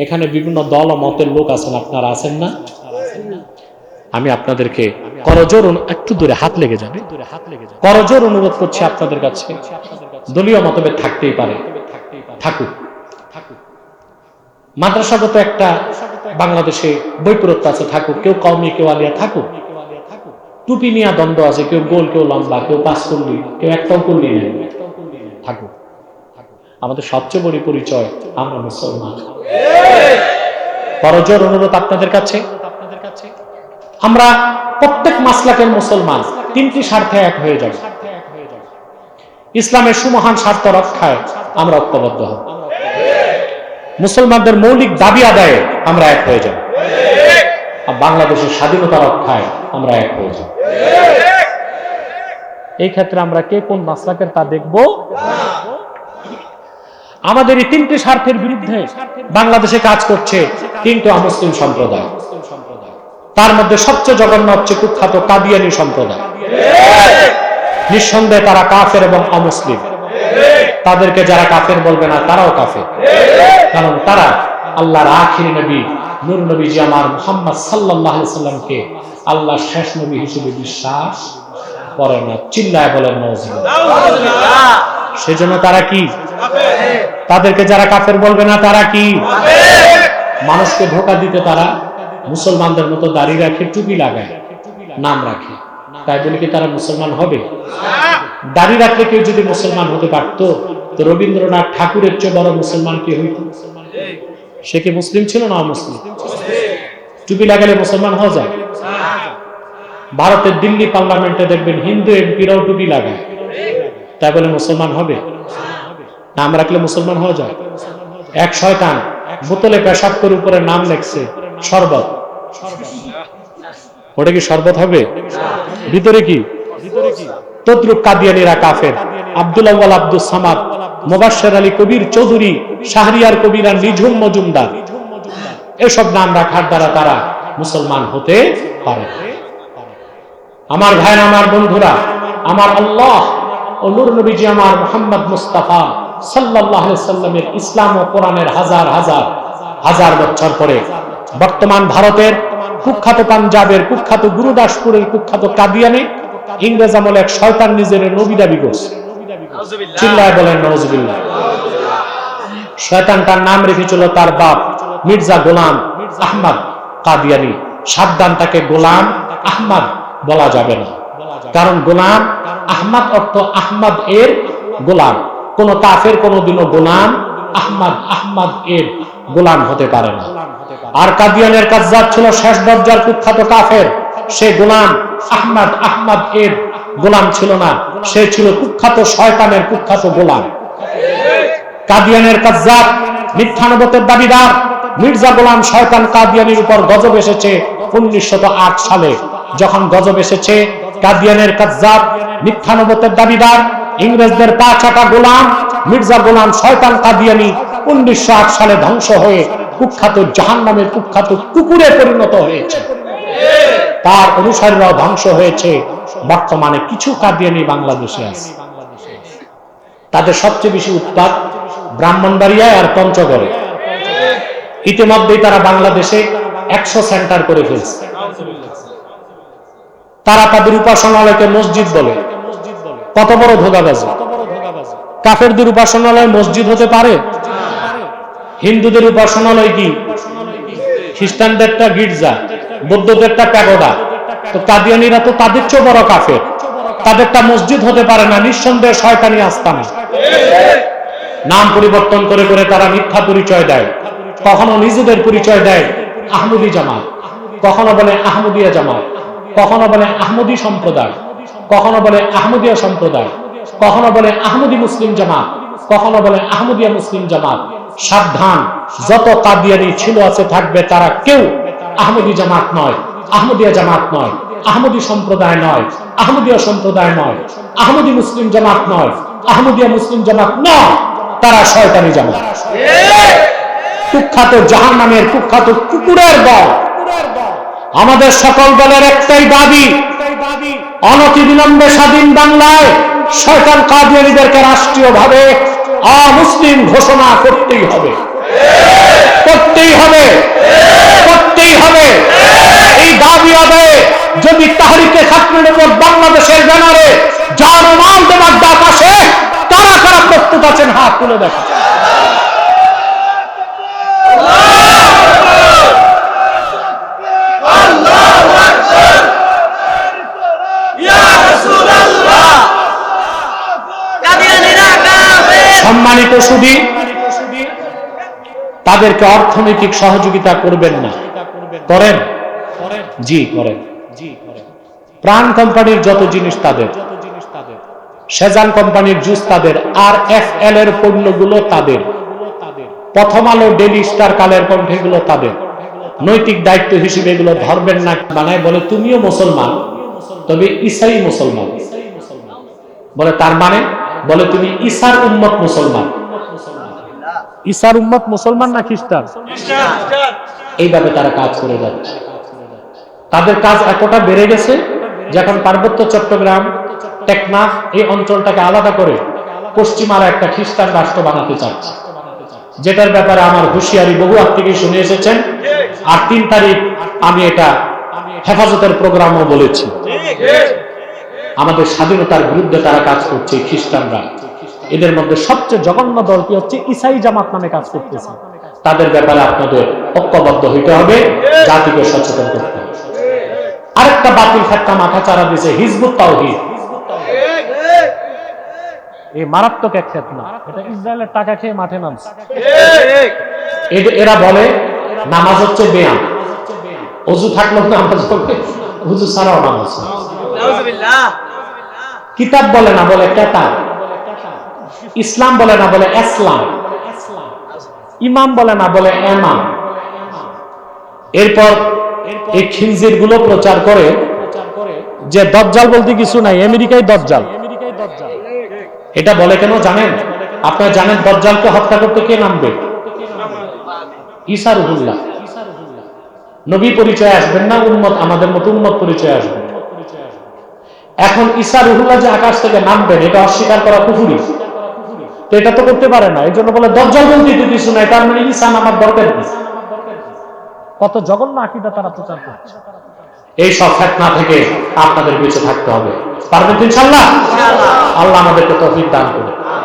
এখানে বিভিন্ন দল ও মতের লোক আছেন, আপনারা আছেন না? আমি আপনাদেরকে করজোর, একটু দূরে হাত লেগে যাবে, করজোর অনুরোধ করছি আপনাদের কাছে, দলীয় মতভেদ থাকতেই পারে, থাকুক। মাদ্রাসাগত একটা বাংলাদেশে বৈপরীত্য আছে, থাকুক। কেউ কওমি, কেউ আলিয়া, থাকুক। টুপি নিয়ে দ্বন্দ্ব আছে, কেউ গোল, কেউ লম্বা, কেউ 5 কল্লি, কেউ 1 কল্লি নেই, থাকুক। আমাদের সবচেয়ে বড় পরিচয় আমরা মুসলমান। করজোর অনুরোধ আপনাদের কাছে, আমরা প্রত্যেক মাসলাকের মুসলমান, 3টি স্বার্থে এক হয়ে যাব। ইসলামের সুমহান স্বার্থ রক্ষায় আমরা ঐক্যবদ্ধ হব, মুসলমানদের মৌলিক দাবি আদায়ে আমরা এক হয়ে যাব, আর বাংলাদেশের স্বাধীনতা রক্ষায় আমরা এক হয়ে যাব। এই ক্ষেত্রে আমরা কে কোন মাসলাকের তা দেখব। আমাদের এই 3টি স্বার্থের বিরুদ্ধে বাংলাদেশে কাজ করছে 3টি অমুসলিম সম্প্রদায়। তার মধ্যে সবচেয়ে জঘন্য হচ্ছে কুখ্যাত কাদিয়ানী সম্প্রদায়। নিঃসন্দেহে তারা কাফের এবং অমুসলিম। তাদেরকে যারা কাফের বলবে না, তারাও কাফের, কারণ তারা আল্লাহর আখির নবী নূর নবীজি আমার মুহাম্মদ সাল্লাল্লাহু আলাইহি সাল্লামকে আল্লাহর শেষ নবী হিসেবে বিশ্বাস করে না। চিল্লায় বলেন নাউজুবিল্লাহ। সেজন্য তারা কি? তাদেরকে যারা কাফের বলবে না, তারা কি? মানুষকে ধোঁকা দিতে তারা মুসলমানদের মতো দাড়ি রাখে, টুপি লাগায়, নাম রাখে। তাই বলে কি তারা মুসলমান হবে? দাড়ি রাখলে কেউ যদি মুসলমান হতে পারত, তো রবীন্দ্রনাথ ঠাকুরের চেয়ে বড় মুসলমান কে হইত? সে কি মুসলিম ছিল না অমুসলিম? টুপি লাগালে মুসলমান হওয়া যায়? ভারতের দিল্লি পার্লামেন্টে দেখবেন হিন্দু এমপিরাও টুপি লাগায়, তাই বলে মুসলমান হবে? নাম রাখলে মুসলমান হওয়া যায়? এক শয়তান বোতলে পেশাব করে উপরে নাম লেখছে শরবত, ওটা কি শরবত হবে? ভিতরে কি? তদ্রুপ কাদিয়ানীরা কাফের। আব্দুল আউয়াল আব্দুল সামাদ, মুবাশশির আলী কবির চৌধুরী, শাহরিয়ার কবির আর নিঝুম মজুমদার, এসব নাম রাখার দ্বারা তারা মুসলমান হতে পারে। আমার ভাইরা, আমার বন্ধুরা, আমার আল্লাহ ও নূর নবীজি আমার মুহাম্মদ মুস্তাফা সাল্লাল্লাহু আলাইহি সাল্লামের ইসলাম ও কোরআনের হাজার হাজার হাজার বছর পরে বর্তমান ভারতের কুখ্যাত পাঞ্জাবের কুখ্যাত গুরুদাসপুরের কুখ্যাত কাদিয়ানী ইংরেজ আমলে এক শয়তান নিজের নবী দাবি করছে। চিল্লায় বলেন নাউজুবিল্লাহ। শয়তানটার নাম রেখেছিল তার বাপ মির্জা গোলাম আহমদ কাদিয়ানী। সাবধান, তাকে গোলাম আহমদ বলা যাবে না, কারণ গোলাম আহমদ অর্থ আহমদ এর গোলাম। কোন কাফের কোনদিনও গোলাম আহমদ এর গোলাম হতে পারে না। আর কাদিয়ানের কাজ্জাব ছিল শেষ দরজার কুখ্যাত কাফের। সে গোলাম আহমদ এর গোলাম ছিল না, সে ছিল কুখ্যাত শয়তানের কুখ্যাত গোলাম। কাদিয়ানের কাজ্জাব মিথ্যানবতের দাবিদার মির্জা গোলাম শয়তান কাদিয়ানির উপর গজব এসেছে 1908 সালে। যখন গজব এসেছে, কাদিয়ানের কাজ্জাব মিথ্যানবতের দাবিদার ইংরেজদের পা চাটা গোলাম মির্জা গোলাম শয়তান কাদিয়ানি 1908 সালে ধ্বংস হয়ে কুখ্যাত জাহান্নামের কুখ্যাত কুকুরে পরিণত হয়েছে। তার অনুসারীরাও ধ্বংস হয়েছে। বর্তমানে কিছু কাদিয়ানি বাংলাদেশে আছে। তাদের সবচেয়ে বেশি উৎপাত ব্রাহ্মণবাড়িয়ায় আর পঞ্চগড়ে। ইতিমধ্যেই তারা বাংলাদেশে 100 সেন্টার করে ফেলছে। তারা তাদের উপাসনালয়কে মসজিদ বলে। কত বড় ধোঁকাবাজি! কাফেরদের উপাসনালয় মসজিদ হতে পারে? হিন্দুদের উপাসনালয় কি? খ্রিস্টানদেরটা গির্জা, বৌদ্ধদেরটা প্যাগোডা। তো কাদিয়ানীরা তো তাদের চেয়ে বড় কাফের, তাদেরটা মসজিদ হতে পারে না। নিঃসন্দেহে শয়তানি আস্তানা। নাম পরিবর্তন করে করে তারা মিথ্যা পরিচয় দেয়। কখনো নিজেদের পরিচয় দেয় আহমদী জামাত, কখনো বলে আহমদিয়া জামাত, কখনো বলে আহমদী সম্প্রদায়, কখনো বলে আহমদিয়া সম্প্রদায়, কখনো বলে আহমদী মুসলিম জামাত, কখনো বলে আহমদিয়া মুসলিম জামাত। সাবধান, যত কাদিয়ানী ছিল আছে থাকবে, তারা কেউ আহমদী জামাত নয়, আহমদিয়া জামাত নয়, আহমদী সম্প্রদায় নয়, আহমদিয়া সম্প্রদায় নয়, আহমদী মুসলিম জামাত নয়, আহমদিয়া মুসলিম জামাত নয়, তারা শয়তানি জামাত। কুখ্যাত জাহান্নামের কুখ্যাত কুকুরের দল। আমাদের সকল দলের একটাই দাবি, অনতিবিলম্বে স্বাধীন বাংলায় শয়তান কাদিয়ানীদেরকে রাষ্ট্রীয়ভাবে অমুসলিম ঘোষণা করতেই হবে, করতেই যদি তাহরিকে ছাত্রলীগ বাংলাদেশের ব্যানারে জানমাল দেওয়ার ডাক আসে, কারা কারা প্রস্তুত আছেন হাত তুলে দেখেন। সম্মানিত সুধী, তাদেরকে অর্থনৈতিক সহযোগিতা করবেন না? করেন? জি করেন। প্রাণ কোম্পানির যত জিনিস তাদের, সেজান কোম্পানির জুস তাদের, আর FL এর পণ্যগুলো তাদের, প্রথম আলো, ডেইলি স্টার, কালের কণ্ঠে গুলো তাদের। নৈতিক দায়িত্ব হিসেবে এগুলো ধরবেন না। বানায় বলে তুমিও মুসলমান, তবে ঈসাই মুসলমান। বলে তার মানে, বলে তুমি ঈসার উম্মত মুসলমান। ঈসার উম্মত মুসলমান না খ্রিস্টান? এইভাবে তারা কাজ করে যাচ্ছে। তাদের কাজ এতটা বেড়ে গেছে যে এখন পার্বত্য চট্টগ্রাম, টেকনাফ এই অঞ্চলটাকে আলাদা করে পশ্চিমারা একটা খ্রিস্টান রাষ্ট্র বানাতে চাচ্ছে, যেটার ব্যাপারে আমার হুঁশিয়ারি বহু আগ থেকে শুনে এসেছেন। আর 3 তারিখ আমি এটা হেফাজতের প্রোগ্রামও বলেছি। আমাদের স্বাধীনতার বিরুদ্ধে তারা কাজ করছে খ্রিস্টানরা। এদের মধ্যে সবচেয়ে জঘন্য দলটি হচ্ছে ঈসাই জামাত নামে কাজ করতেছে। তাদের ব্যাপারে আপনাদের ঐক্যবদ্ধ হইতে হবে, জাতিকে সচেতন করতে হবে। আরেকটা বাতিল ফেতনা মাথা চারা দিয়েছে হিজবুত তাওহীদ। এই মারাত্মক এক ফেতনা, এটা ইসরায়েলের টাকা খেয়ে মাঠে নামছে। এরা বলে নামাজ হচ্ছে ব্যায়াম, ওযু থাকলেও নামাজ হবে, ওযু ছাড়াও নামাজ। কিতাব বলে না, বলে কেতাব। ইসলাম বলে না, বলে ইসলাম। ইমাম বলে না, বলে ইমাম। এরপর এই খিনজির গুলো প্রচার করে যে দজ্জাল বলতে কিছু নাই, আমেরিকায় দজ্জাল। এটা বলে কেন জানেন? আপনারা জানেন দজ্জালকে হত্যা করতে কে নামবে? ঈসা রুহুল্লাহ। নবী পরিচয় আসবেন না, উম্মত, আমাদের মতো উম্মত পরিচয় আসবেন। এখন ঈসা রুহুল্লাহ যে আকাশ থেকে নামবেন, এটা অস্বীকার করা কুফরি। তো এটা তো করতে পারে না, এই জন্য বলে দজ্জাল বলতে কিছু নাই, তার মানে ঈসা নামার দরকার নেই। কত জঘন্য আকীদা তারা প্রচার করছে। এই সব ফিতনা থেকে আপনাদের বেঁচে থাকতে হবে। পারবেন ইনশাআল্লাহ? আল্লাহ আমাদেরকে তৌফিক দান করুন।